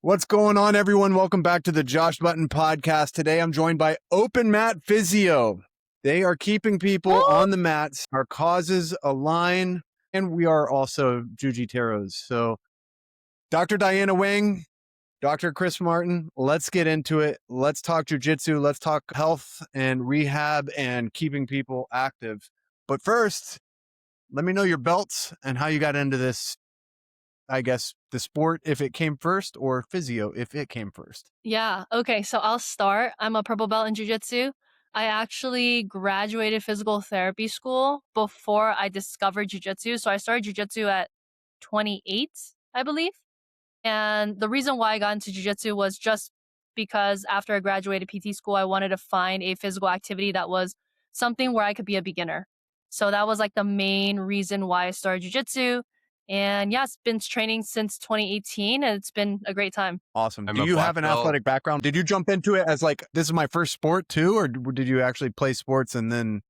What's going on, everyone? Welcome back to the Josh Button podcast. Today, I'm joined by Open Mat Physio. They are keeping people on the mats. Our causes align, and we are also jiu-jitsu. So, Dr. Diana Wang, Dr. Kris Martin, let's get into it. Let's talk jiu-jitsu. Let's talk health and rehab and keeping people active. But first, let me know your belts and how you got into this. I guess the sport if it came first, or physio if it came first. Yeah. Okay. So I'll start. I'm a purple belt in jiu-jitsu. I actually graduated physical therapy school before I discovered jiu-jitsu. So I started jiu-jitsu at 28, I believe. And the reason why I got into jiu-jitsu was just because after I graduated PT school, I wanted to find a physical activity that was something where I could be a beginner. So that was like the main reason why I started jiu-jitsu. And yeah, it's been training since 2018 and it's been a great time. Awesome. I'm Do a you black have an belt. athletic background? Did you jump into it as like, this is my first sport too? Or did you actually play sports and then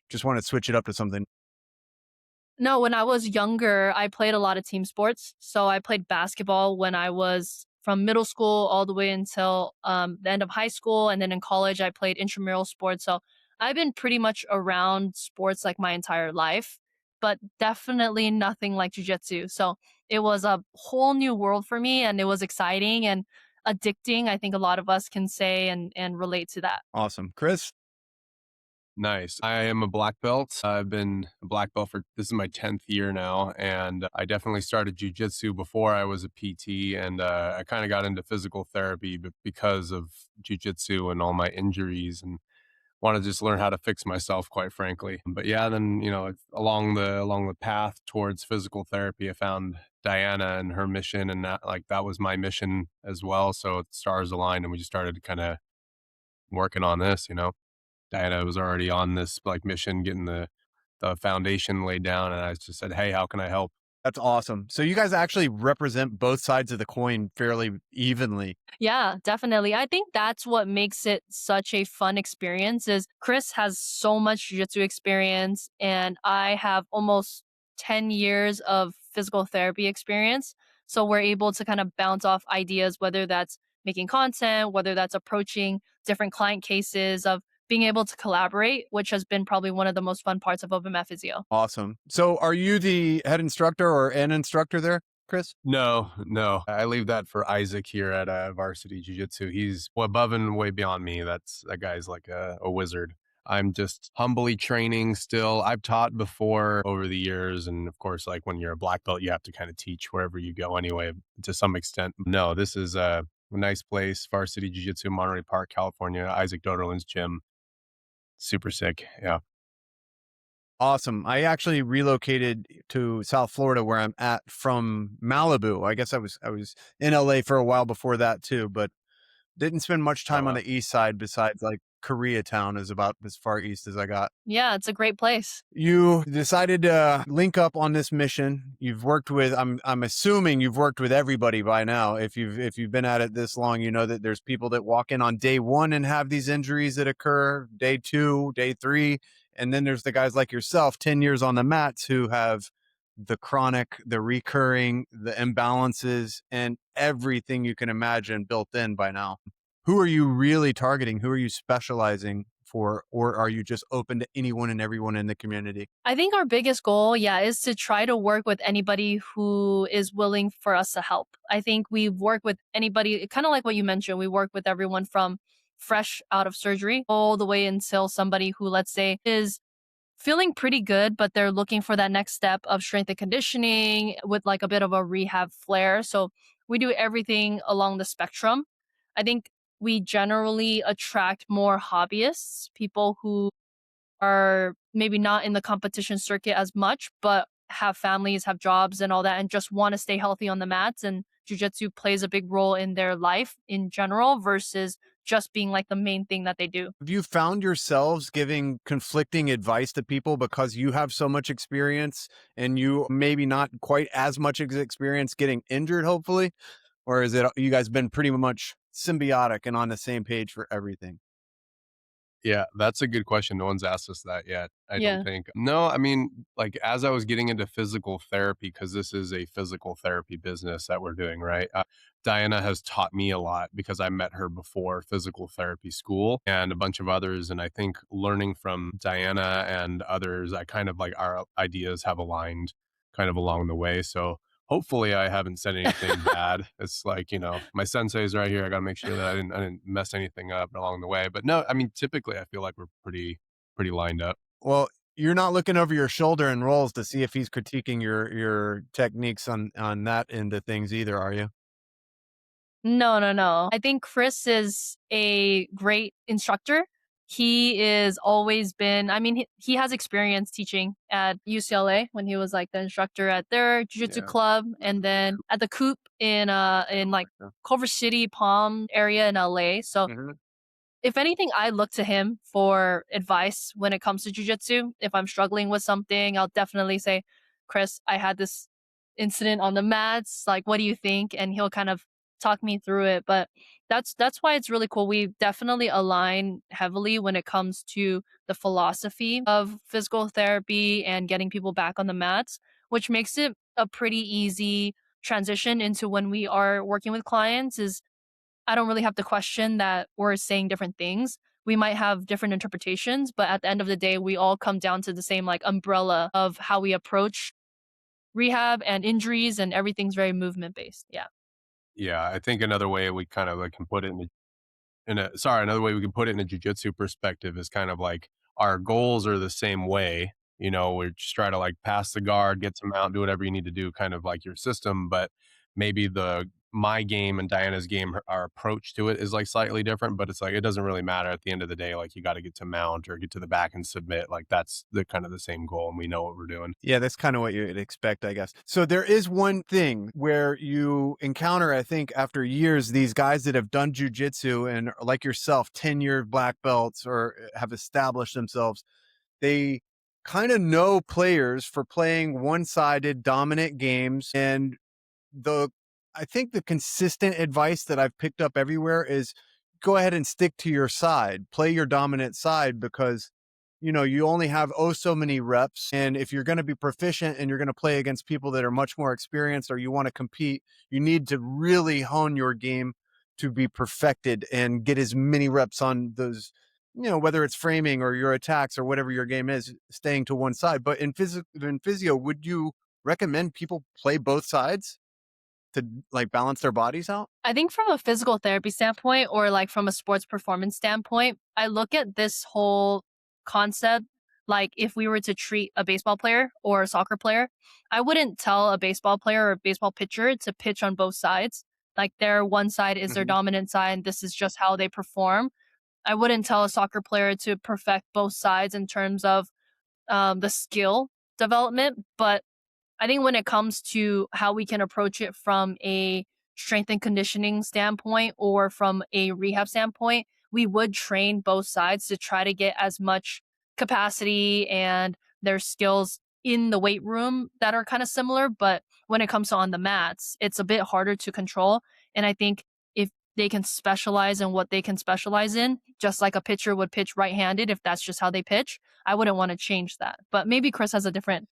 just want to switch it up to something? No, when I was younger, I played a lot of team sports. So I played basketball when I was from middle school all the way until the end of high school. And then in college, I played intramural sports. So I've been pretty much around sports like my entire life, but definitely nothing like jujitsu. So it was a whole new world for me and it was exciting and addicting. I think a lot of us can say and relate to that. Awesome. Kris? Nice. I am a black belt. I've been a black belt for this is my 10th year now. And I definitely started jujitsu before I was a PT. And I kind of got into physical therapy because of jujitsu and all my injuries and wanted to just learn how to fix myself, quite frankly. But yeah, then, along the path towards physical therapy, I found Diana and her mission. And that was my mission as well. So stars aligned and we just started kind of working on this. Diana was already on this mission, getting the foundation laid down. And I just said, hey, how can I help? That's awesome. So you guys actually represent both sides of the coin fairly evenly. Yeah, definitely. I think that's what makes it such a fun experience is Kris has so much jiu-jitsu experience and I have almost 10 years of physical therapy experience. So we're able to kind of bounce off ideas, whether that's making content, whether that's approaching different client cases of being able to collaborate, which has been probably one of the most fun parts of Open Mat Physio. Awesome. So are you the head instructor or an instructor there, Kris? No. I leave that for Isaac here at Varsity Jiu-Jitsu. He's above and way beyond me. That guy's like a wizard. I'm just humbly training still. I've taught before over the years. And of course, like when you're a black belt, you have to kind of teach wherever you go anyway, to some extent. No, this is a nice place, Varsity Jiu-Jitsu, Monterey Park, California, Isaac Doderlin's gym. Super sick. Yeah. Awesome. I actually relocated to South Florida where I'm at from Malibu. I guess I was in LA for a while before that too, but didn't spend much time on Wow. the east side besides like Koreatown is about as far east as I got. Yeah, it's a great place. You decided to link up on this mission. You've worked with I'm assuming you've worked with everybody by now. If you've been at it this long, you know that there's people that walk in on day 1 and have these injuries that occur, day 2, day 3, and then there's the guys like yourself, 10 years on the mats, who have the chronic, the recurring, the imbalances, and everything you can imagine built in by now. Who are you really targeting? Who are you specializing for? Or are you just open to anyone and everyone in the community? I think our biggest goal, yeah, is to try to work with anybody who is willing for us to help. I think we work with anybody, kind of like what you mentioned, we work with everyone from fresh out of surgery all the way until somebody who, let's say, is feeling pretty good, but they're looking for that next step of strength and conditioning with like a bit of a rehab flair. So we do everything along the spectrum. I think we generally attract more hobbyists, people who are maybe not in the competition circuit as much, but have families, have jobs and all that, and just want to stay healthy on the mats. And jujitsu plays a big role in their life in general versus just being like the main thing that they do. Have you found yourselves giving conflicting advice to people because you have so much experience and you maybe not quite as much experience getting injured, hopefully? Or is it you guys been pretty much symbiotic and on the same page for everything? Yeah, that's a good question. No one's asked us that yet, I don't Yeah. think. No, I mean, like, as I was getting into physical therapy, because this is a physical therapy business that we're doing, right? Diana has taught me a lot because I met her before physical therapy school and a bunch of others. And I think learning from Diana and others, I kind of like our ideas have aligned kind of along the way. So hopefully I haven't said anything bad. It's like, my sensei's right here. I got to make sure that I didn't mess anything up along the way. But no, I mean, typically I feel like we're pretty lined up. Well, you're not looking over your shoulder in rolls to see if he's critiquing your techniques on that end of things either, are you? No, no, no. I think Kris is a great instructor. He is always been, I mean, he has experience teaching at UCLA when he was like the instructor at their jiu-jitsu Yeah. club, and then at the Coop in like Yeah. Culver City, Palm area in LA. So Mhm. if anything, I look to him for advice when it comes to jujitsu. If I'm struggling with something, I'll definitely say, Kris, I had this incident on the mats. Like, what do you think? And he'll kind of talk me through it. But that's why it's really cool. We definitely align heavily when it comes to the philosophy of physical therapy and getting people back on the mats, which makes it a pretty easy transition into when we are working with clients is I don't really have to question that we're saying different things. We might have different interpretations, but at the end of the day, we all come down to the same like umbrella of how we approach rehab and injuries, and everything's very movement based. Yeah. Yeah, I think another way we kind of like can put it another way we can put it in a jujitsu perspective is kind of like our goals are the same way. We just try to like pass the guard, get some out, do whatever you need to do, kind of like your system. But maybe my game and Diana's game, our approach to it is like slightly different. But it's like it doesn't really matter at the end of the day. Like you got to get to mount or get to the back and submit. Like that's the kind of the same goal, and we know what we're doing. Yeah, that's kind of what you'd expect, I guess. So there is one thing where you encounter, I think, after years, these guys that have done jujitsu and like yourself, 10-year black belts or have established themselves. They kind of know players for playing one-sided dominant games. And the I think the consistent advice that I've picked up everywhere is go ahead and stick to your side, play your dominant side because you only have oh so many reps. And if you're going to be proficient and you're going to play against people that are much more experienced or you want to compete, you need to really hone your game to be perfected and get as many reps on those, whether it's framing or your attacks or whatever your game is, staying to one side. But in physio, would you recommend people play both sides to like balance their bodies out? I think from a physical therapy standpoint or like from a sports performance standpoint, I look at this whole concept like if we were to treat a baseball player or a soccer player, I wouldn't tell a baseball player or a baseball pitcher to pitch on both sides. Like their one side is their Mhm. dominant side, and this is just how they perform. I wouldn't tell a soccer player to perfect both sides in terms of the skill development, but I think when it comes to how we can approach it from a strength and conditioning standpoint or from a rehab standpoint, we would train both sides to try to get as much capacity and their skills in the weight room that are kind of similar. But when it comes to on the mats, it's a bit harder to control. And I think if they can specialize in what they can specialize in, just like a pitcher would pitch right handed, if that's just how they pitch, I wouldn't want to change that. But maybe Kris has a different.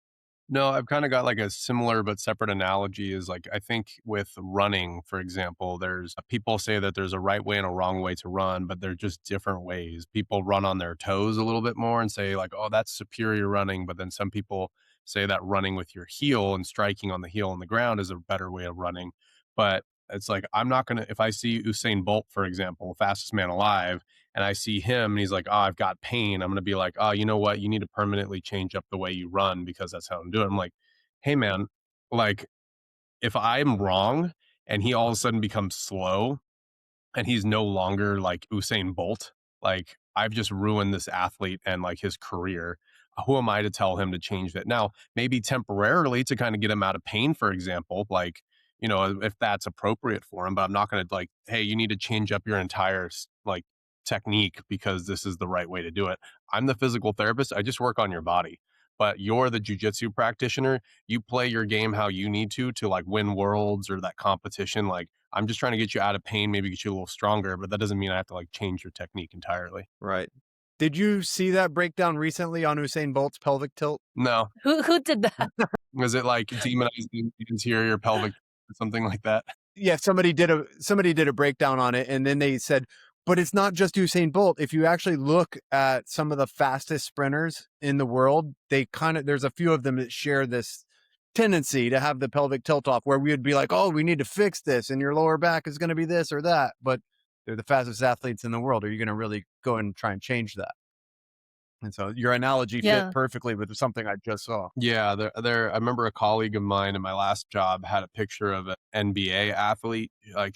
No, I've kind of got like a similar but separate analogy is like I think with running, for example, there's people say that there's a right way and a wrong way to run, but they're just different ways. People run on their toes a little bit more and say like, "Oh, that's superior running," but then some people say that running with your heel and striking on the heel on the ground is a better way of running. But it's like I'm not going to if I see Usain Bolt, for example, fastest man alive, and I see him and he's like, "Oh, I've got pain," I'm going to be like, "Oh, you know what? You need to permanently change up the way you run because that's how I'm doing." I'm like, "Hey, man, like if I'm wrong and he all of a sudden becomes slow and he's no longer like Usain Bolt, like I've just ruined this athlete and like his career. Who am I to tell him to change that? Now, maybe temporarily to kind of get him out of pain, for example, like, if that's appropriate for him, but I'm not going to like, hey, you need to change up your entire like technique because this is the right way to do it. I'm the physical therapist. I just work on your body. But you're the jujitsu practitioner. You play your game how you need to like win worlds or that competition. Like I'm just trying to get you out of pain, maybe get you a little stronger, but that doesn't mean I have to like change your technique entirely. Right. Did you see that breakdown recently on Usain Bolt's pelvic tilt? No. Who did that? Was it like demonizing the interior pelvic or something like that? Yeah, somebody did a breakdown on it, and then they said, but it's not just Usain Bolt. If you actually look at some of the fastest sprinters in the world, there's a few of them that share this tendency to have the pelvic tilt off, where we would be like, oh, we need to fix this, and your lower back is going to be this or that. But they're the fastest athletes in the world. Are you going to really go and try and change that? And so your analogy fit Yeah. perfectly with something I just saw. Yeah, I remember a colleague of mine in my last job had a picture of an NBA athlete, like,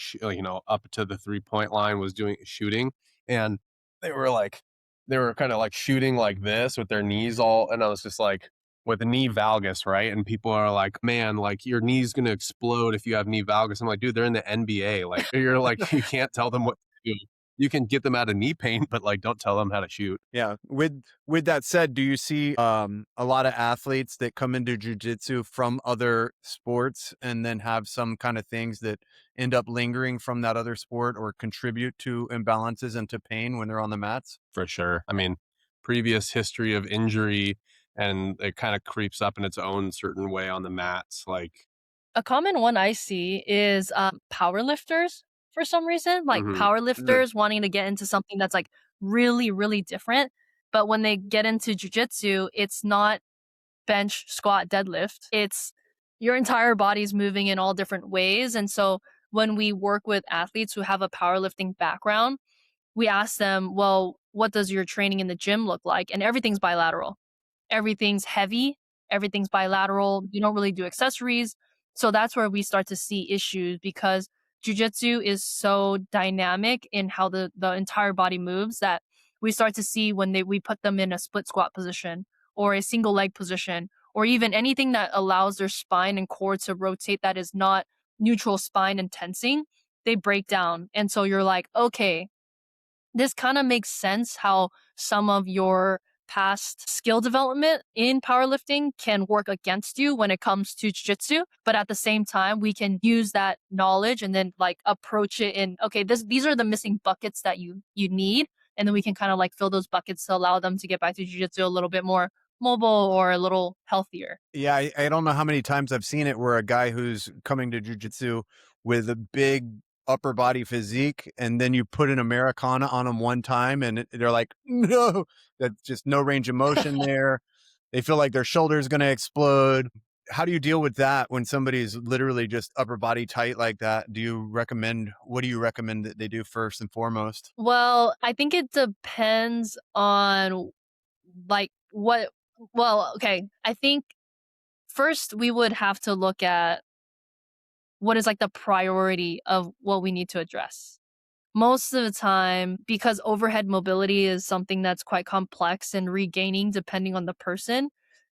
up to the 3-point line was doing shooting. And they were kind of like shooting like this with their knees all. And I was just like, with the knee valgus, right? And people are like, man, like your knee's going to explode if you have knee valgus. I'm like, dude, they're in the NBA. Like, you're like, you can't tell them what to do. You can get them out of knee pain, but like, don't tell them how to shoot. Yeah. With that said, do you see a lot of athletes that come into jiu-jitsu from other sports and then have some kind of things that end up lingering from that other sport or contribute to imbalances and to pain when they're on the mats? For sure. I mean, previous history of injury, and it kind of creeps up in its own certain way on the mats. Like, A common one I see is powerlifters for some reason, like mhm. powerlifters wanting to get into something that's like really, really different. But when they get into jujitsu, it's not bench, squat, deadlift. It's your entire body's moving in all different ways. And so when we work with athletes who have a powerlifting background, we ask them, well, what does your training in the gym look like? And everything's bilateral. Everything's heavy, everything's bilateral. You don't really do accessories. So that's where we start to see issues because jujitsu is so dynamic in how the entire body moves that we start to see when we put them in a split squat position or a single leg position or even anything that allows their spine and core to rotate that is not neutral spine and tensing, they break down. And so you're like, okay, this kind of makes sense how some of your past skill development in powerlifting can work against you when it comes to jiu-jitsu, but at the same time we can use that knowledge and then like approach it in, okay, these are the missing buckets that you need, and then we can kind of like fill those buckets to allow them to get back to jiu-jitsu a little bit more mobile or a little healthier. Yeah, I don't know how many times I've seen it where a guy who's coming to jujitsu with a big upper body physique, and then you put an Americana on them one time, and they're like, no, that's just no range of motion there. They feel like their shoulder is going to explode. How do you deal with that when somebody's literally just upper body tight like that? What do you recommend that they do first and foremost? Well, I think it depends on like what well, okay. I think first we would have to look at what is like the priority of what we need to address. Most of the time, because overhead mobility is something that's quite complex and regaining depending on the person,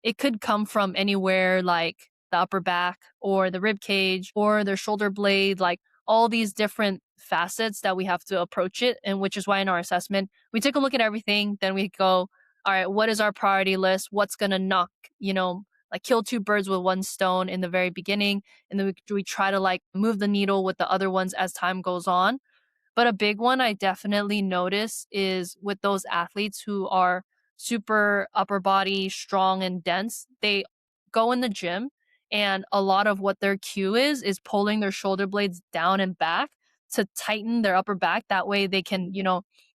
it could come from anywhere like the upper back or the rib cage or their shoulder blade, like all these different facets that we have to approach it. And which is why in our assessment, we take a look at everything, then we go, all right, what is our priority list? What's going to knock, like kill two birds with one stone in the very beginning. And then we try to like move the needle with the other ones as time goes on, but a big one I definitely notice is with those athletes who are super upper body strong and dense. They go in the gym and a lot of what their cue is pulling their shoulder blades down and back to tighten their upper back. That way they can,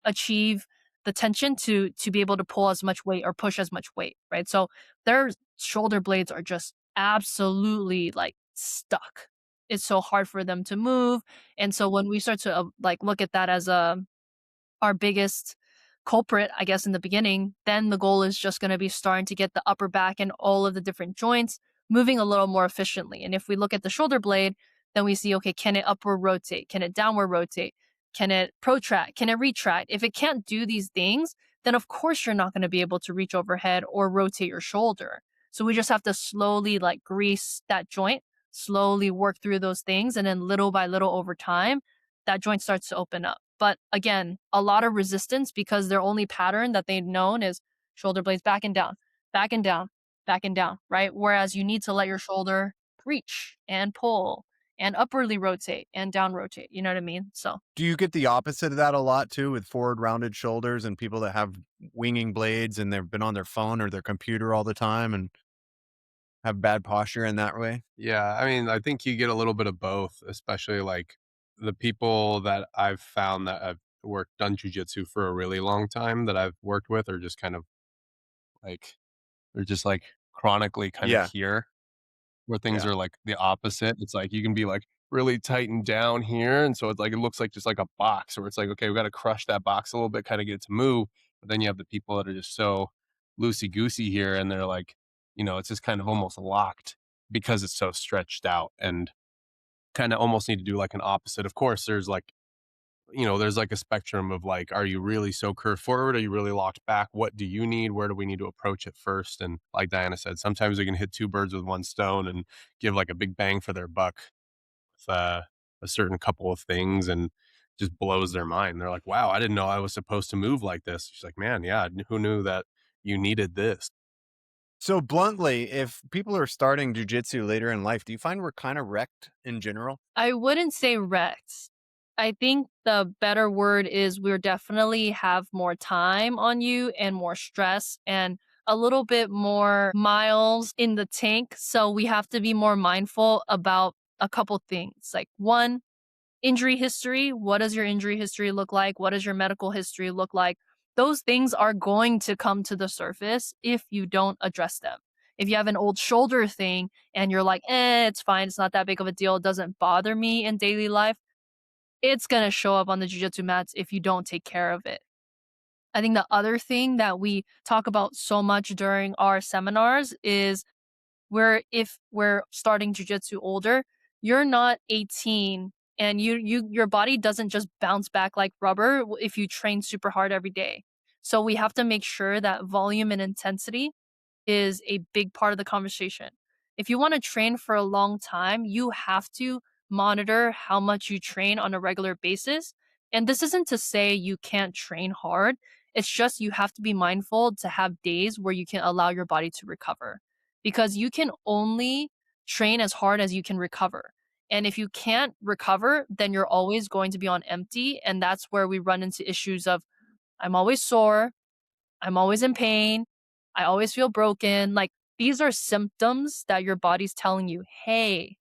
achieve the tension to be able to pull as much weight or push as much weight, right? So their shoulder blades are just absolutely like stuck. It's so hard for them to move, and so when we start to like look at that as our biggest culprit, I guess in the beginning, then the goal is just going to be starting to get the upper back and all of the different joints moving a little more efficiently. And if we look at the shoulder blade, then we see, okay, can it upward rotate? Can it downward rotate? Can it protract? Can it retract? If it can't do these things, then of course you're not going to be able to reach overhead or rotate your shoulder. So we just have to slowly like grease that joint, slowly work through those things, and then little by little over time, that joint starts to open up. But again, a lot of resistance because their only pattern that they've known is shoulder blades back and down, back and down, back and down, right? Whereas you need to let your shoulder reach and pull and upwardly rotate and down rotate. You know what I mean? So Do you get the opposite of that a lot too with forward rounded shoulders and people that have winging blades and they've been on their phone or their computer all the time and have bad posture in that way? Yeah, I mean, I think you get a little bit of both, especially like the people that I've found that have done jujitsu for a really long time that I've worked with are just kind of like, they're just like chronically kind of Yeah. here where things Yeah. are like the opposite. It's like you can be like really tightened down here. And so it's like, it looks like just like a box where it's like, okay, we got to crush that box a little bit, kind of get it to move. But then you have the people that are just so loosey goosey here and they're like, it's just kind of almost locked because it's so stretched out and kind of almost need to do like an opposite. Of course, there's like, there's like a spectrum of like, are you really so curved forward? Are you really locked back? What do you need? Where do we need to approach it first? And like Diana said, sometimes we can hit two birds with one stone and give like a big bang for their buck with a certain couple of things and just blows their mind. They're like, wow, I didn't know I was supposed to move like this. She's like, man, yeah, who knew that you needed this? So bluntly, if people are starting jujitsu later in life, do you find we're kind of wrecked in general? I wouldn't say wrecked. I think the better word is we're definitely have more time on you and more stress and a little bit more miles in the tank. So we have to be more mindful about a couple things. Like one, injury history. What does your injury history look like? What does your medical history look like? Those things are going to come to the surface if you don't address them. If you have an old shoulder thing and you're like, it's fine, it's not that big of a deal, it doesn't bother me in daily life, it's going to show up on the jiu-jitsu mats if you don't take care of it. I think the other thing that we talk about so much during our seminars is if we're starting jujitsu older, you're not 18 and your body doesn't just bounce back like rubber if you train super hard every day. So we have to make sure that volume and intensity is a big part of the conversation. If you want to train for a long time, you have to monitor how much you train on a regular basis. And this isn't to say you can't train hard. It's just you have to be mindful to have days where you can allow your body to recover because you can only train as hard as you can recover. And if you can't recover, then you're always going to be on empty. And that's where we run into issues of I'm always sore, I'm always in pain, I always feel broken. Like these are symptoms that your body's telling you, hey,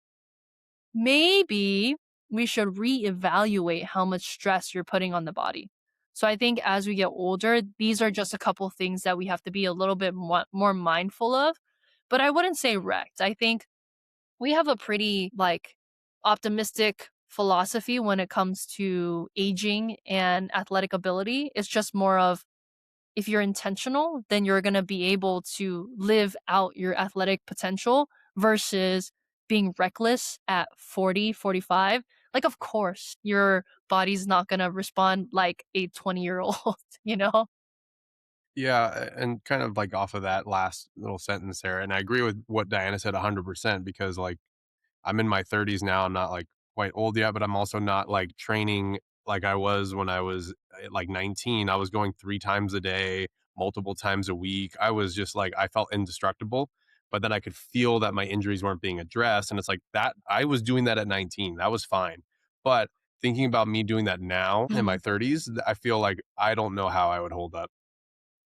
maybe we should reevaluate how much stress you're putting on the body. So I think as we get older, these are just a couple things that we have to be a little bit more mindful of. But I wouldn't say wrecked. I think we have a pretty like optimistic philosophy when it comes to aging and athletic ability. It's just more of if you're intentional, then you're going to be able to live out your athletic potential versus being reckless at 40, 45. Like, of course, your body's not going to respond like a 20-year-old, you know? Yeah, and kind of like off of that last little sentence there, and I agree with what Diana said 100% because like I'm in my 30s now. I'm not like quite old yet, but I'm also not like training like I was when I was like 19. I was going 3 times a day, multiple times a week. I was just like, I felt indestructible, but then I could feel that my injuries weren't being addressed. And it's like that, I was doing that at 19. That was fine. But thinking about me doing that now in my Mhm. 30s, I feel like I don't know how I would hold up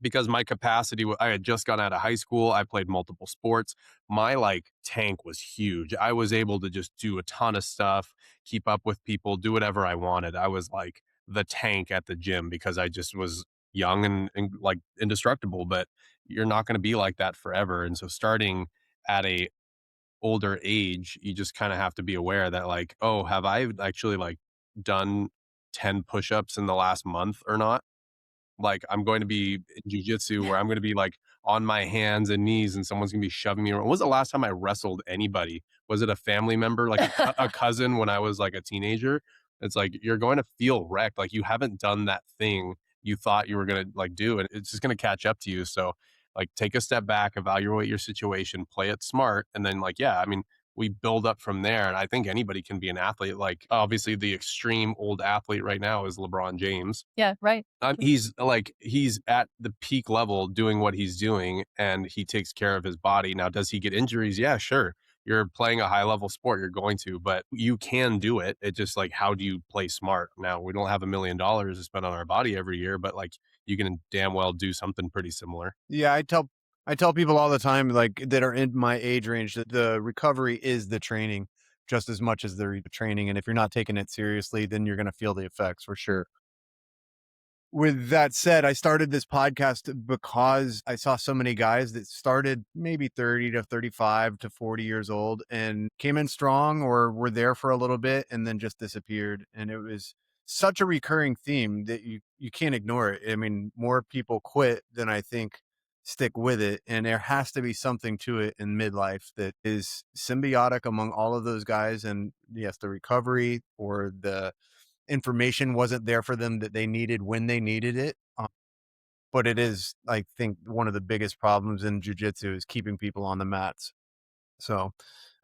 because my capacity I had just gone out of high school. I played multiple sports. My like tank was huge. I was able to just do a ton of stuff, keep up with people, do whatever I wanted. I was like the tank at the gym because I just was young and like indestructible, but you're not going to be like that forever. And so starting at a older age, you just kind of have to be aware that like, oh, have I actually like done 10 push-ups in the last month or not? Like, I'm going to be in jujitsu where I'm gonna be, like, on my hands and knees, and someone's gonna be shoving me around. When was the last time I wrestled anybody? Was it a family member, like a cousin when I was, like, a teenager? It's like, you're going to feel wrecked, like, you haven't done that thing you thought you were gonna, like, do, and it's just gonna catch up to you, so, like, take a step back, evaluate your situation, play it smart, and then, like, yeah, I mean, we build up from there, and I think anybody can be an athlete, like, obviously, the extreme old athlete right now is LeBron James. Yeah, right. He's at the peak level doing what he's doing and he takes care of his body. Now, does he get injuries? Yeah, sure. you're playing a high level sport, you're going to, but you can do it. It just like, how do you play smart? Now, we don't have $1 million to spend on our body every year, but like you can damn well do something pretty similar. Yeah, I tell people all the time, like that are in my age range, that the recovery is the training just as much as the training. And if you're not taking it seriously, then you're going to feel the effects for sure. With that said, I started this podcast because I saw so many guys that started maybe 30 to 35 to 40 years old and came in strong or were there for a little bit and then just disappeared. And it was such a recurring theme that you can't ignore it. I mean, more people quit than I think stick with it. And there has to be something to it in midlife that is symbiotic among all of those guys. And yes, the recovery or the information wasn't there for them that they needed when they needed it. But it is, I think, one of the biggest problems in jiu-jitsu is keeping people on the mats. So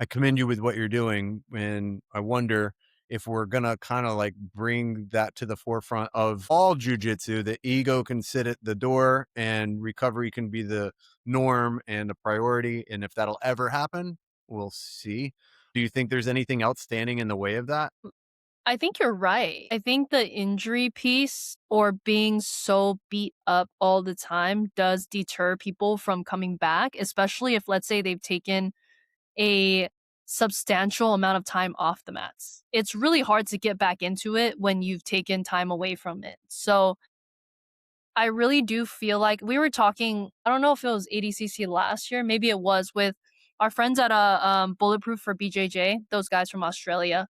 I commend you with what you're doing. And I wonder if we're going to kind of like bring that to the forefront of all jiu-jitsu, that ego can sit at the door and recovery can be the norm and the priority. And if that'll ever happen, we'll see. Do you think there's anything else standing in the way of that? I think you're right. I think the injury piece or being so beat up all the time does deter people from coming back, especially if, let's say, they've taken a substantial amount of time off the mats. It's really hard to get back into it when you've taken time away from it. So I really do feel like we were talking, I don't know if it was ADCC last year, maybe it was with our friends at Bulletproof for BJJ, those guys from Australia.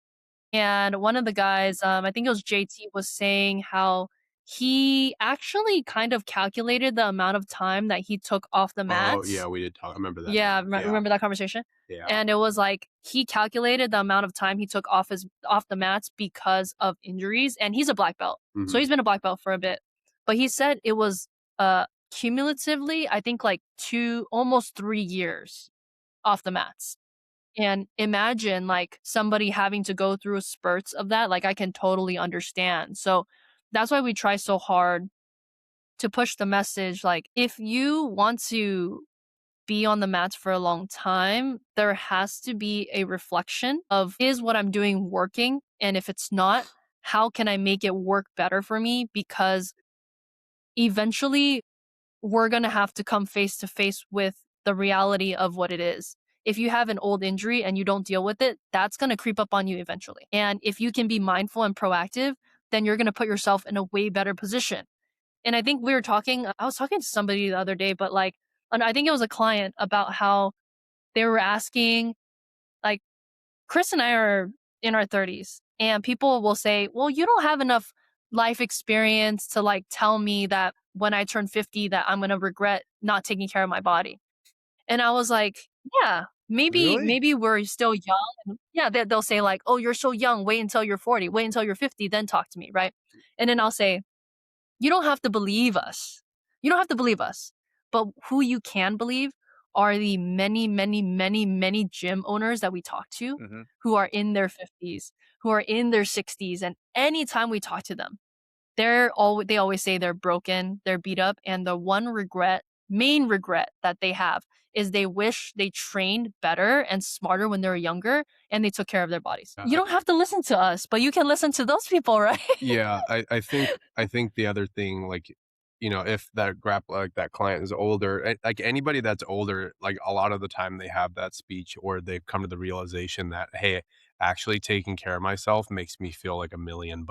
And one of the guys, I think it was JT, was saying how he actually kind of calculated the amount of time that he took off the Oh, mats. yeah, we did talk. I remember that Yeah, now. Yeah. remember that conversation? Yeah. And it was like he calculated the amount of time he took off the mats because of injuries, and he's a black belt. So Mhm. he's been a black belt for a bit. But he said it was cumulatively, I think like 2 almost 3 years off the mats. And imagine like somebody having to go through spurts of that, like I can totally understand. So that's why we try so hard to push the message like if you want to be on the mats for a long time, there has to be a reflection of is what I'm doing working? And if it's not, how can I make it work better for me? Because eventually we're going to have to come face to face with the reality of what it is. If you have an old injury and you don't deal with it, that's going to creep up on you eventually. And if you can be mindful and proactive, then you're going to put yourself in a way better position. And I think I was talking to somebody the other day, but like, and I think it was a client about how they were asking, like, Kris and I are in our 30s, and people will say, well, you don't have enough life experience to like tell me that when I turn 50 that I'm going to regret not taking care of my body. And I was like, yeah, Really? maybe we're still young. And yeah, they'll say like, oh, you're so young. Wait until you're 40. Wait until you're 50. Then talk to me, right? And then I'll say, you don't have to believe us. You don't have to believe us. But who you can believe are the many, many, many, many gym owners that we talk to Hmm. who are in their 50s, who are in their 60s. And anytime we talk to them, they always say they're broken, they're beat up, and the main regret that they have is they wish they trained better and smarter when they were younger and they took care of their bodies. You don't have to listen to us, but you can listen to those people, right? Yeah, I think the other thing, like, if that like that client is older, like anybody that's older, like a lot of the time they have that speech or they've come to the realization that, hey, actually taking care of myself makes me feel like $1 million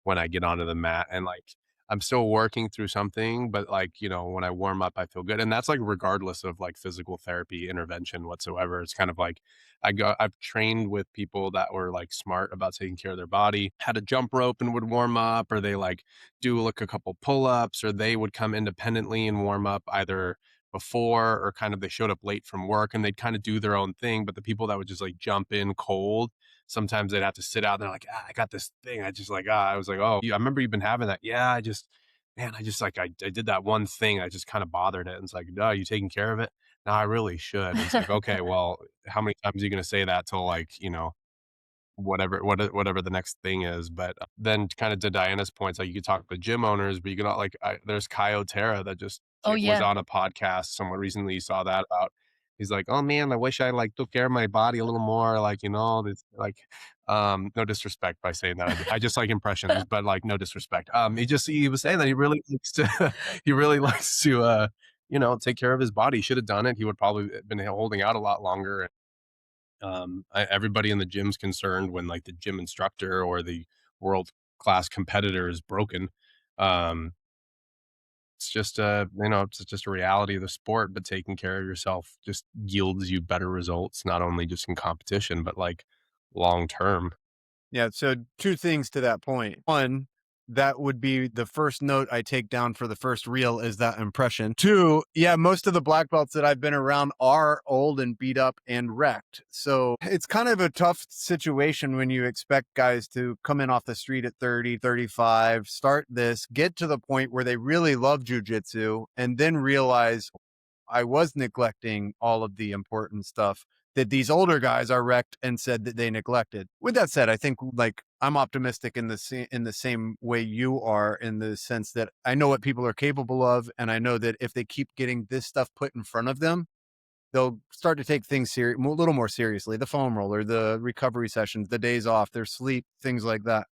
when I get onto the mat. And like I'm still working through something, but like, when I warm up, I feel good. And that's like regardless of like physical therapy intervention whatsoever. It's kind of like I've trained with people that were like smart about taking care of their body, had a jump rope and would warm up, or they like do like a couple pull-ups, or they would come independently and warm up either before or kind of they showed up late from work and they'd kind of do their own thing. But the people that would just like jump in cold, sometimes they'd have to sit out and they're like, I got this thing. I just like, I was like, oh, I remember you've been having that. Yeah, I just like, I did that one thing. I just kind of bothered it. And it's like, no, you taking care of it? No, I really should. And it's like, okay, well, how many times are you going to say that till like, whatever the next thing is. But then kind of to Diana's points, like you could talk to gym owners, but you can not like, there's Kyo Terra that just Oh was yeah. on a podcast somewhat recently. You saw that about He's like, "Oh man, I wish I like took care of my body a little more." Like, this like, no disrespect by saying that. I just like impressions, but like no disrespect. He was saying that he really likes to, he really likes to, take care of his body. He should have done it. He would probably have been holding out a lot longer. Everybody in the gym's concerned when like the gym instructor or the world class competitor is broken. Um, it's just it's just a reality of the sport, but taking care of yourself just yields you better results, not only just in competition, but like long term. Yeah, so 2 things to that point. 1, that would be the first note I take down for the first reel is that impression. 2, yeah, most of the black belts that I've been around are old and beat up and wrecked. So it's kind of a tough situation when you expect guys to come in off the street at 30, 35, start this, get to the point where they really love jujitsu, and then realize I was neglecting all of the important stuff that these older guys are wrecked and said that they neglected. With that said, I think like I'm optimistic in the same way you are, in the sense that I know what people are capable of, and I know that if they keep getting this stuff put in front of them, they'll start to take things a little more seriously. The foam roller, the recovery sessions, the days off, their sleep, things like that.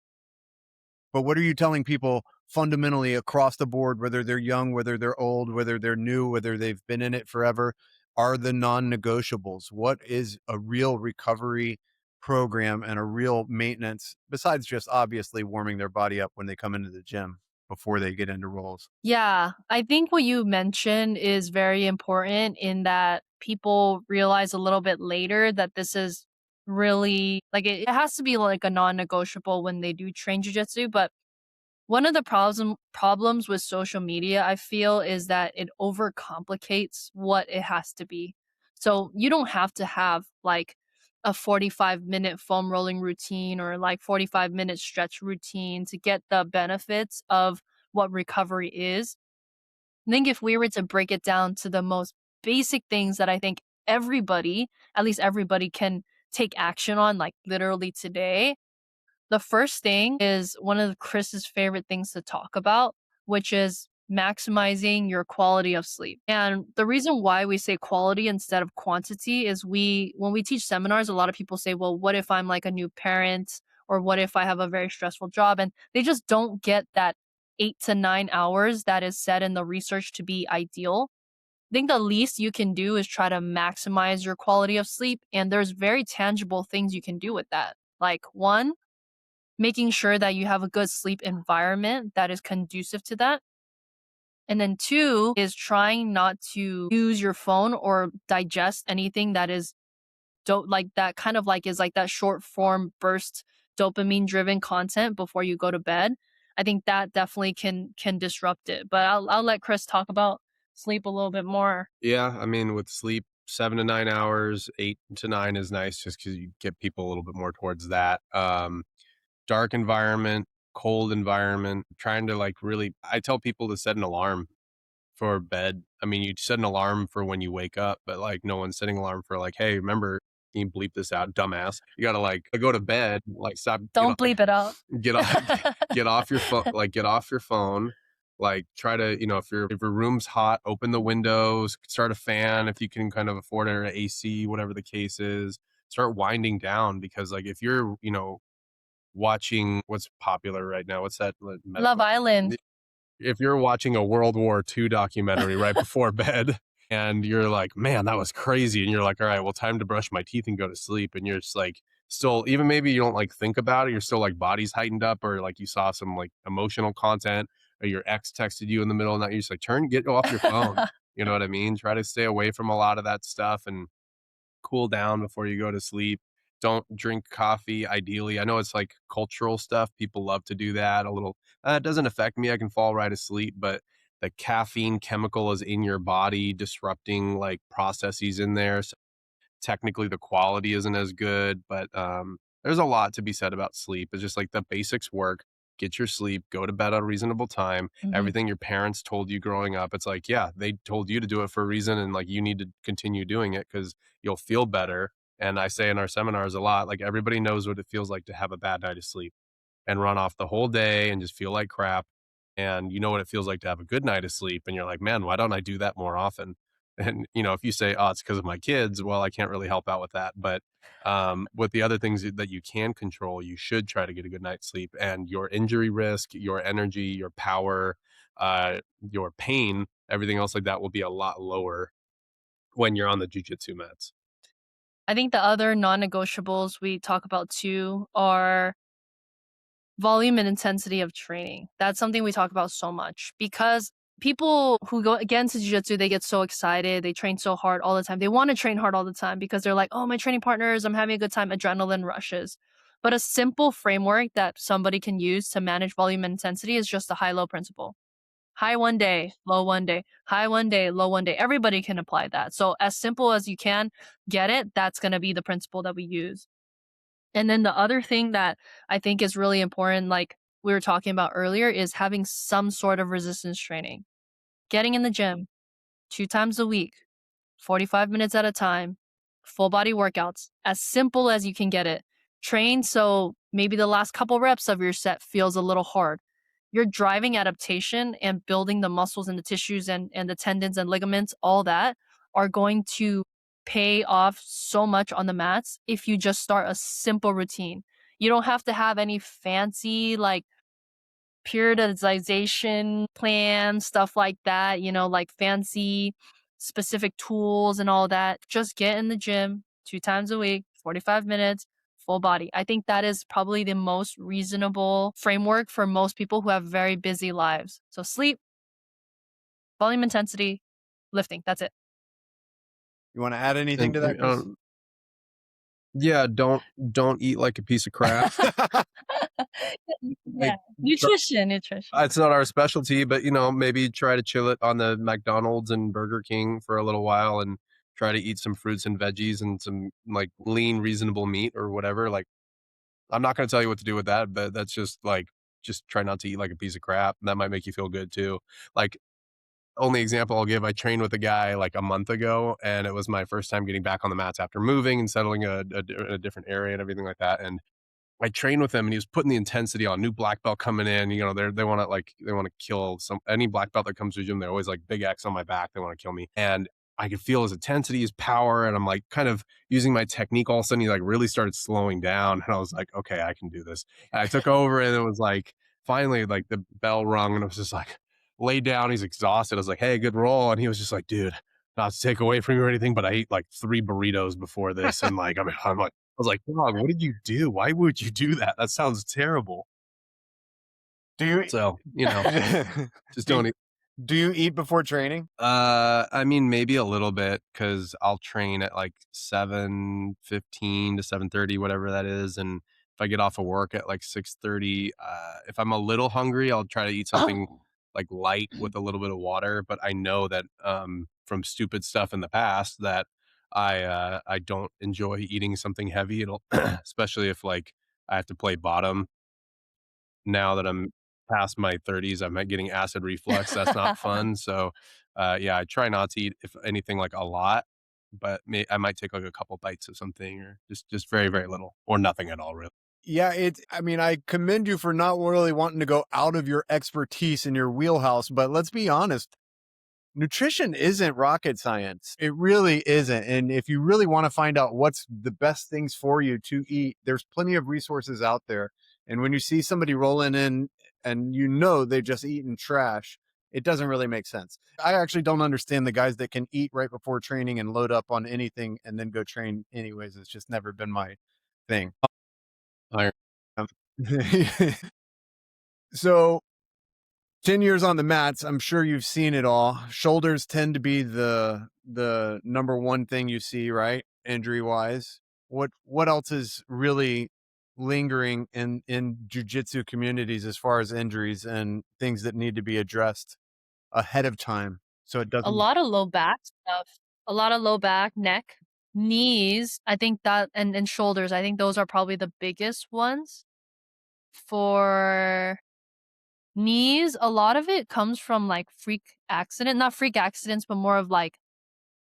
But what are you telling people fundamentally across the board, whether they're young, whether they're old, whether they're new, whether they've been in it forever, are the non-negotiables? What is a real recovery program and a real maintenance, besides just obviously warming their body up when they come into the gym before they get into rolls? Yeah, I think what you mentioned is very important in that people realize a little bit later that this is really like it has to be like a non-negotiable when they do train jujitsu. But one of the problems with social media, I feel, is that it overcomplicates what it has to be. So you don't have to have like a 45-minute foam rolling routine or like 45-minute stretch routine to get the benefits of what recovery is. I think if we were to break it down to the most basic things that I think everybody, at least everybody, can take action on, like literally today, the first thing is one of Chris's favorite things to talk about, which is maximizing your quality of sleep. And the reason why we say quality instead of quantity is when we teach seminars, a lot of people say, well, what if I'm like a new parent or what if I have a very stressful job? And they just don't get that 8 to 9 hours that is said in the research to be ideal. I think the least you can do is try to maximize your quality of sleep. And there's very tangible things you can do with that. Like one, making sure that you have a good sleep environment that is conducive to that. And then two is trying not to use your phone or digest anything that is like that kind of like is like that short form burst dopamine driven content before you go to bed. I think that definitely can disrupt it. But I'll let Kris talk about sleep a little bit more. Yeah, I mean, with sleep, 7 to 9 hours, 8 to 9 is nice just because you get people a little bit more towards that. Dark environment, cold environment, trying to like really, I tell people to set an alarm for bed. I mean, you set an alarm for when you wake up, but like no one's setting alarm for like, hey, remember, can you bleep this out, dumbass? You gotta like go to bed, like stop, Don't bleep it out. get off, get off your phone, like get off your phone. Like try to, if your room's hot, open the windows, start a fan if you can kind of afford it, or AC, whatever the case is. Start winding down because like if you're, watching what's popular right now, what's that Love medical? Island. If you're watching a World War II documentary right before bed and you're like, man, that was crazy. And you're like, all right, well, time to brush my teeth and go to sleep. And you're just like, still, even maybe you don't like think about it. You're still like body's heightened up, or like you saw some like emotional content, or your ex texted you in the middle of the night. You're just like, get off your phone. You know what I mean? Try to stay away from a lot of that stuff and cool down before you go to sleep. Don't drink coffee, ideally. I know it's like cultural stuff. People love to do that. A little, it doesn't affect me. I can fall right asleep, but the caffeine chemical is in your body, disrupting like processes in there. So technically, the quality isn't as good, but there's a lot to be said about sleep. It's just like the basics work. Get your sleep, go to bed at a reasonable time. Mhm. Everything your parents told you growing up, it's like, yeah, they told you to do it for a reason. And like, you need to continue doing it because you'll feel better. And I say in our seminars a lot, like everybody knows what it feels like to have a bad night of sleep and run off the whole day and just feel like crap. And you know what it feels like to have a good night of sleep. And you're like, man, why don't I do that more often? And, if you say, oh, it's because of my kids, well, I can't really help out with that. But with the other things that you can control, you should try to get a good night's sleep. And your injury risk, your energy, your power, your pain, everything else like that will be a lot lower when you're on the jujitsu mats. I think the other non-negotiables we talk about too are volume and intensity of training. That's something we talk about so much because people who get into jiu-jitsu, they get so excited. They train so hard all the time. They want to train hard all the time because they're like, oh, my training partners, I'm having a good time. Adrenaline rushes. But a simple framework that somebody can use to manage volume and intensity is just the high-low principle. High one day, low one day, high one day, low one day. Everybody can apply that. So as simple as you can get it, that's going to be the principle that we use. And then the other thing that I think is really important, like we were talking about earlier, is having some sort of resistance training. Getting in the gym 2 times a week, 45 minutes at a time, full body workouts, as simple as you can get it. Train so maybe the last couple reps of your set feels a little hard. You're driving adaptation and building the muscles and the tissues and the tendons and ligaments, all that are going to pay off so much on the mats if you just start a simple routine. You don't have to have any fancy like periodization plan, stuff like that, like fancy specific tools and all that. Just get in the gym 2 times a week, 45 minutes, full body. I think that is probably the most reasonable framework for most people who have very busy lives. So sleep, volume intensity, lifting. That's it. You want to add anything And to that, Kris? yeah, don't eat like a piece of crap. Yeah. Like, Nutrition. it's not our specialty, but maybe try to chill it on the McDonald's and Burger King for a little while and try to eat some fruits and veggies and some like lean, reasonable meat or whatever. Like, I'm not going to tell you what to do with that, but that's just try not to eat like a piece of crap. That might make you feel good too. Like, only example I'll give, I trained with a guy like a month ago, and it was my first time getting back on the mats after moving and settling a different area and everything like that. And I trained with him and he was putting the intensity on. New black belt coming in, they want to kill any black belt that comes to the gym. They're always like big X on my back. They want to kill me. And I could feel his intensity, his power. And I'm like kind of using my technique. All of a sudden he like really started slowing down. And I was like, okay, I can do this. And I took over and it was like, finally like the bell rung and it was just like lay down. He's exhausted. I was like, hey, good roll. And he was just like, dude, not to take away from you or anything, but I ate like 3 burritos before this. And like, I'm like, I was like, dog, what did you do? Why would you do that? That sounds terrible. Do you So, just do, don't eat. do you eat before training? I mean, maybe a little bit because I'll train at like 7:15 to 7:30, whatever that is. And if I get off of work at like 6:30, if I'm a little hungry, I'll try to eat something like light with a little bit of water. But I know that from stupid stuff in the past that I don't enjoy eating something heavy. It'll especially if like I have to play bottom now that I'm past my 30s. I'm getting acid reflux. That's not fun. So yeah, I try not to eat if anything like a lot, but I might take like a couple bites of something or just very very little or nothing at all really. Yeah, I mean, I commend you for not really wanting to go out of your expertise in your wheelhouse, but let's be honest. Nutrition isn't rocket science. It really isn't. And if you really want to find out what's the best things for you to eat, there's plenty of resources out there. And when you see somebody rolling in and they've just eaten trash, it doesn't really make sense. I actually don't understand the guys that can eat right before training and load up on anything and then go train anyways. It's just never been my thing. Iron. Um, so 10 years on the mats, I'm sure you've seen it all. Shoulders tend to be the number one thing you see, right? Injury wise. What else is really lingering in jiu-jitsu communities as far as injuries and things that need to be addressed ahead of time so it A doesn't. lot of low back stuff. A lot of low back, neck, knees. I think that and shoulders. I think those are probably the biggest ones. For knees, a lot of it comes from like not freak accidents, but more of like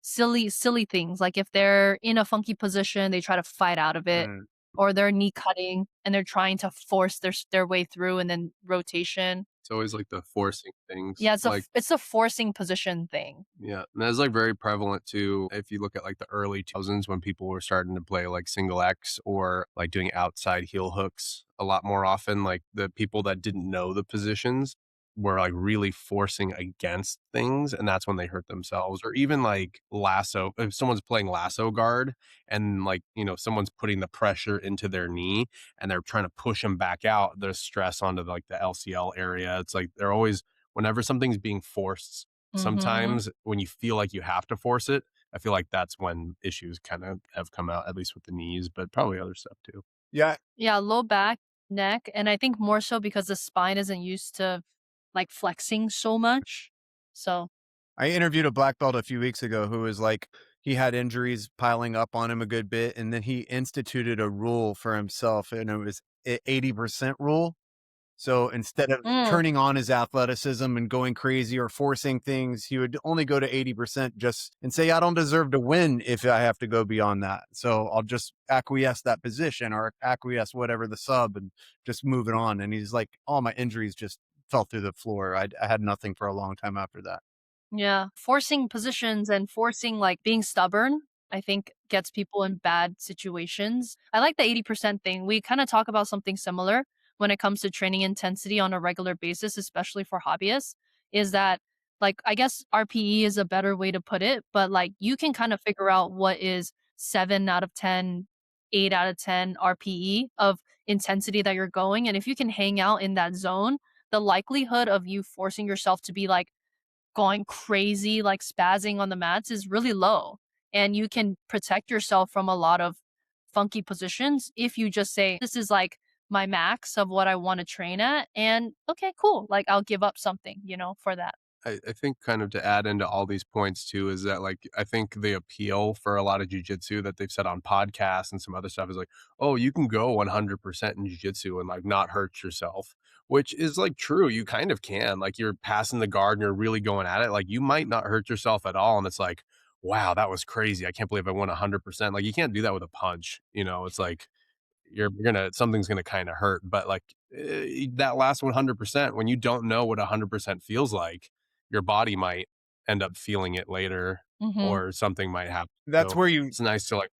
silly things. Like if they're in a funky position, they try to fight out of it, or they're knee cutting and they're trying to force their way through and then rotation. It's always like the forcing things. Yeah, Like, it's a forcing position thing. yeah, and that's like very prevalent too. If you look at like the early 2000s when people were starting to play like single X or like doing outside heel hooks a lot more often, like the people that didn't know the positions were like really forcing against things, and that's when they hurt themselves. Or even like lasso, if someone's playing lasso guard and like, someone's putting the pressure into their knee and they're trying to push them back out, there's stress onto like the LCL area. It's like they're always, whenever something's being forced, Mhm. sometimes when you feel like you have to force it, I feel like that's when issues kind of have come out, at least with the knees, but probably other stuff too. Yeah, Yeah, low back, neck, and I think more so because the spine isn't used to, like, flexing so much. So I interviewed a black belt a few weeks ago who was like, he had injuries piling up on him a good bit, and then he instituted a rule for himself, and it was 80% rule. So instead of mm, turning on his athleticism and going crazy or forcing things, he would only go to 80% just and say, I don't deserve to win if I have to go beyond that. So I'll just acquiesce that position or acquiesce whatever the sub and just move it on. And he's like, all my injuries just fell through the floor. I had nothing for a long time after that. yeah, forcing positions and forcing, like, being stubborn, I think gets people in bad situations. I like the 80% thing. We kinda talk about something similar when it comes to training intensity on a regular basis, especially for hobbyists, is that, like, I guess RPE is a better way to put it, but, like, you can kind of figure out what is 7 out of 10, 8 out of 10 RPE of intensity that you're going, and if you can hang out in that zone, the likelihood of you forcing yourself to be, like, going crazy, like spazzing on the mats is really low. And you can protect yourself from a lot of funky positions if you just say, this is like my max of what I want to train at. And okay, cool. Like I'll give up something, for that. I think kind of to add into all these points too is that like I think the appeal for a lot of jujitsu that they've said on podcasts and some other stuff is like, oh, you can go 100% in jujitsu and like not hurt yourself, which is like true. You kind of can. Like you're passing the guard and you're really going at it. Like you might not hurt yourself at all. And it's like, wow, that was crazy. I can't believe I won 100%. Like you can't do that with a punch. It's like something's gonna kind of hurt. But like that last 100%, when you don't know what 100% feels like, your body might end up feeling it later, Hmm. or something might happen. That's So where you, it's nice to like.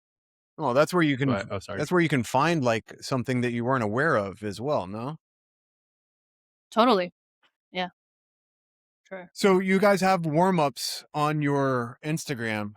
oh, that's where you can, Oh, sorry. that's where you can find like something that you weren't aware of as well. No. Totally. Yeah, sure. So you guys have warm-ups on your Instagram.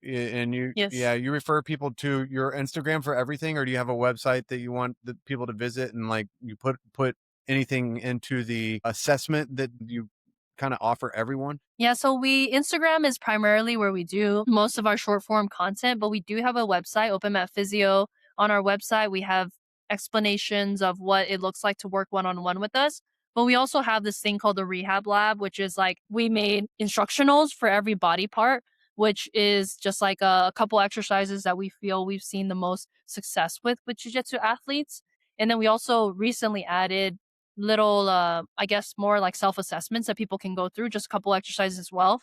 And Yes. yeah, you refer people to your Instagram for everything, or do you have a website that you want the people to visit and like you put anything into the assessment that you kind of offer everyone? Yeah, so Instagram is primarily where we do most of our short form content, but we do have a website, Open Mat Physio. On our website, we have explanations of what it looks like to work one on one with us. But we also have this thing called the Rehab Lab, which is like we made instructionals for every body part, which is just like a couple exercises that we feel we've seen the most success with jiu-jitsu athletes. And then we also recently added little I guess more like self-assessments that people can go through, just a couple exercises as well.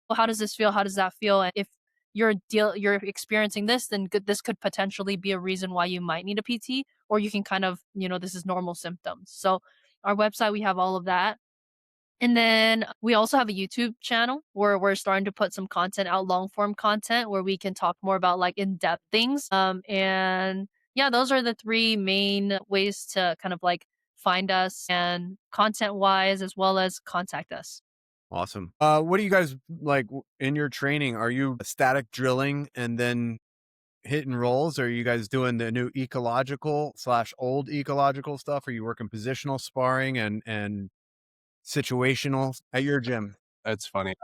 Well, how does this feel? How does that feel? And if you're experiencing this, then this could potentially be a reason why you might need a PT, or you can kind of, this is normal symptoms. So our website, we have all of that. And then we also have a YouTube channel where we're starting to put some content out, long form content where we can talk more about like in depth things. And yeah, those are the three main ways to kind of like find us and content wise as well as contact us. Awesome. What do you guys like in your training? Are you static drilling and then hitting rolls? Or are you guys doing the new ecological slash old ecological stuff? Are you working positional sparring and situational at your gym? It's funny.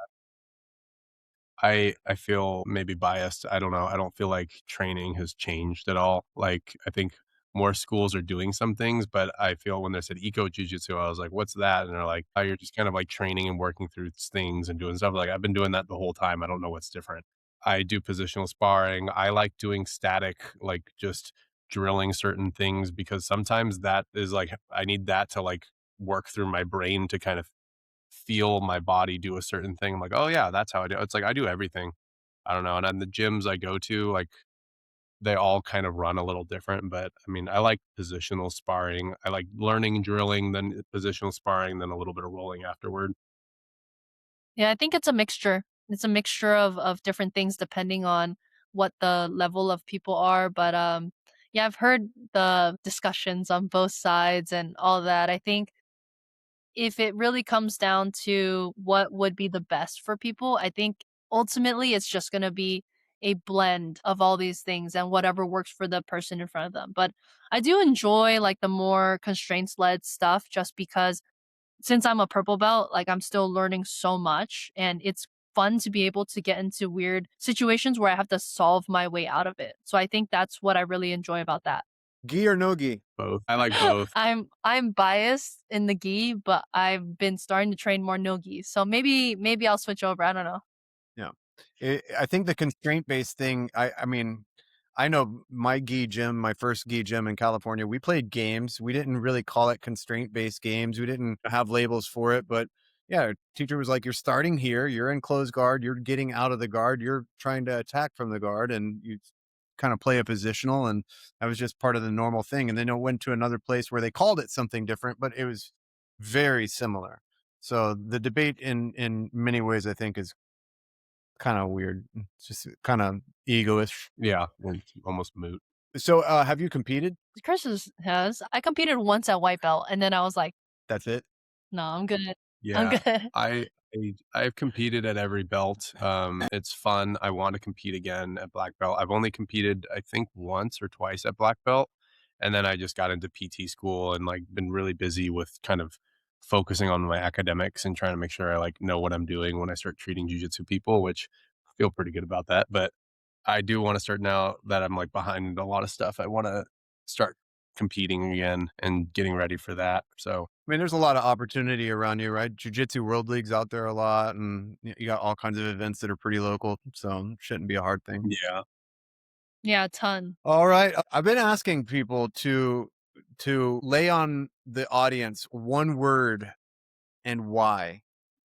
I feel maybe biased. I don't know. I don't feel like training has changed at all. Like I think more schools are doing some things, but I feel when they said eco jujitsu, I was like, "What's that?" And they're like, "Oh, you're just kind of like training and working through things and doing stuff." Like I've been doing that the whole time. I don't know what's different. I do positional sparring. I like doing static, like just drilling certain things because sometimes that is like I need that to like work through my brain to kind of feel my body do a certain thing. I'm like, "Oh, yeah, that's how I do it." It's like I do everything. I don't know, and then the gyms I go to, like, they all kind of run a little different, but I mean, I like positional sparring. I like learning drilling, then positional sparring, then a little bit of rolling afterward. Yeah, I think it's a mixture. It's a mixture of different things depending on what the level of people are. But yeah, I've heard the discussions on both sides and all that. I think if it really comes down to what would be the best for people, I think ultimately it's just gonna be a blend of all these things and whatever works for the person in front of them. But I do enjoy like the more constraints led stuff just because since I'm a purple belt, like I'm still learning so much and it's fun to be able to get into weird situations where I have to solve my way out of it. So I think that's what I really enjoy about that. Gi or no gi? Both. I like both. I'm biased in the gi, but I've been starting to train more no gi. So maybe I'll switch over. I don't know. Yeah. I think the constraint-based thing, I mean, I know my gi gym, my first gi gym in California, we played games. We didn't really call it constraint-based games. We didn't have labels for it, but yeah, our teacher was like, "You're starting here, you're in closed guard, you're getting out of the guard, you're trying to attack from the guard, and you kind of play a positional." And that was just part of the normal thing. And then it went to another place where they called it something different, but it was very similar. So the debate in many ways, I think, is kind of weird. It's just kind of egoish. Yeah, it's almost moot. So, have you competed? Has. I competed once at white belt and then I was like, That's it? no, I'm good. I'm Yeah, good. I've competed at every belt. It's fun. I want to compete again at black belt. I've only competed, I think, once or twice at black belt, and then I just got into PT school and like been really busy with kind of focusing on my academics and trying to make sure I like know what I'm doing when I start treating jujitsu people, which I feel pretty good about that. But I do want to start now that I'm like behind a lot of stuff. I want to start competing again and getting ready for that. So I mean, there's a lot of opportunity around you, right? Jiu-Jitsu World League's out there a lot, and you got all kinds of events that are pretty local, so it shouldn't be a hard thing. yeah. Yeah, a ton. All right, I've been asking people to lay on the audience one word and why.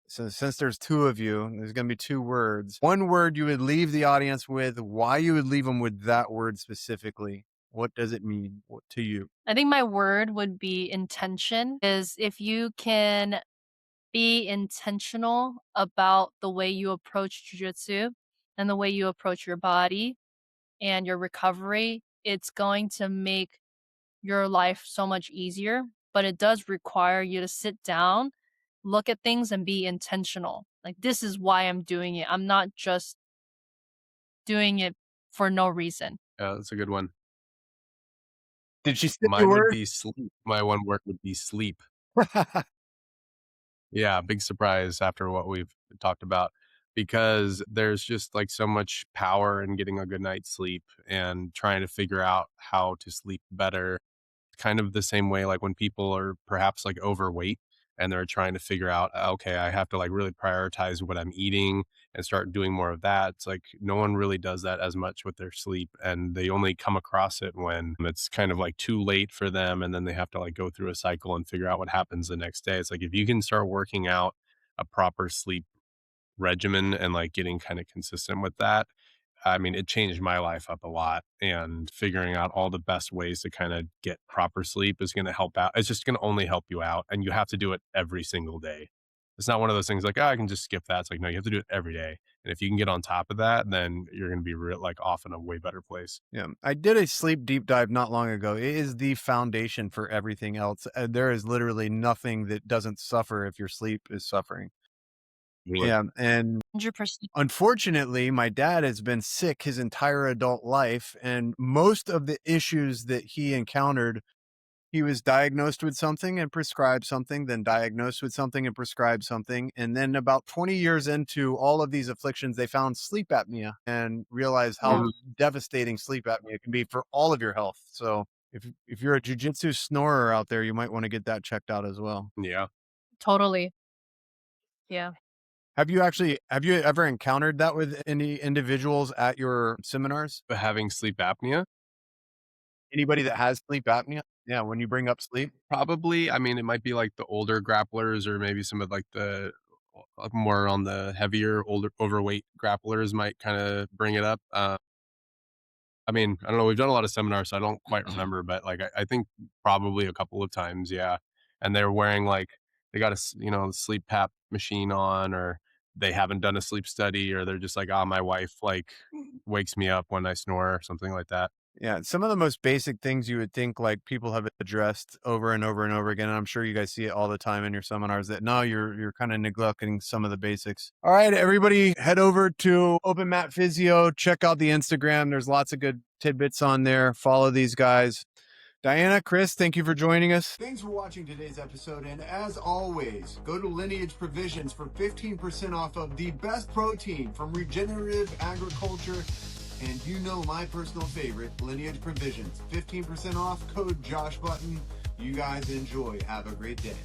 So since there's two of you, there's going to be two words. One word you would leave the audience with, why you would leave them with that word specifically. What does it mean to you? I think my word would be intention is if you can be intentional about the way you approach jujitsu and the way you approach your body and your recovery, it's going to make your life so much easier. But it does require you to sit down, look at things, and be intentional. Like, this is why I'm doing it. I'm not just doing it for no reason. Yeah, that's a good one. Did she spit your Mine would word? be sleep. My one word would be sleep. Yeah, big surprise after what we've talked about because there's just like so much power in getting a good night's sleep and trying to figure out how to sleep better. Kind of the same way like when people are perhaps like overweight and they're trying to figure out, okay, I have to like really prioritize what I'm eating and start doing more of that. It's like no one really does that as much with their sleep and they only come across it when it's kind of like too late for them and then they have to like go through a cycle and figure out what happens the next day. It's like if you can start working out a proper sleep regimen and like getting kind of consistent with that, I mean, it changed my life up a lot, and figuring out all the best ways to kinda get proper sleep is gonna help out. It's just gonna only help you out, and you have to do it every single day. It's not one of those things like, "Oh, I can just skip that." It's like, no, you have to do it every day, and if you can get on top of that, then you're gonna be real like, off in a way better place. Yeah, I did a sleep deep dive not long ago. It is the foundation for everything else. There is literally nothing that doesn't suffer if your sleep is suffering. Really. Yeah, and 100%. unfortunately, my dad has been sick his entire adult life, and most of the issues that he encountered, he was diagnosed with something and prescribed something, then diagnosed with something and prescribed something. And then about 20 years into all of these afflictions, they found sleep apnea and realized how Mhm. devastating sleep apnea can be for all of your health. So if you're a jujitsu snorer out there, you might want to get that checked out as well. Yeah. Totally. Yeah. Have you ever encountered that with any individuals at your seminars? But having sleep apnea? Anybody that has sleep apnea? Yeah, when you bring up sleep. Probably, I mean, it might be like the older grapplers or maybe some of like the more on the heavier, older overweight grapplers might kinda bring it up, I mean, I don't know. We've done a lot of seminars, so I don't quite remember, but like I think probably a couple of times, yeah. And they're wearing like they got the sleep pap machine on, or they haven't done a sleep study, or they're just like, oh, my wife like wakes me up when I snore, or something like that. Yeah, some of the most basic things you would think like people have addressed over and over and over again. And I'm sure you guys see it all the time in your seminars that no, you're kind of neglecting some of the basics. All right, everybody head over to Open Mat Physio. Check out the Instagram. There's lots of good tidbits on there. Follow these guys. Diana, Kris, thank you for joining us. Thanks for watching today's episode. And as always, go to Lineage Provisions for 15% off of the best protein from regenerative agriculture. And you know my personal favorite, Lineage Provisions. 15% off, code Josh Button. You guys enjoy. Have a great day.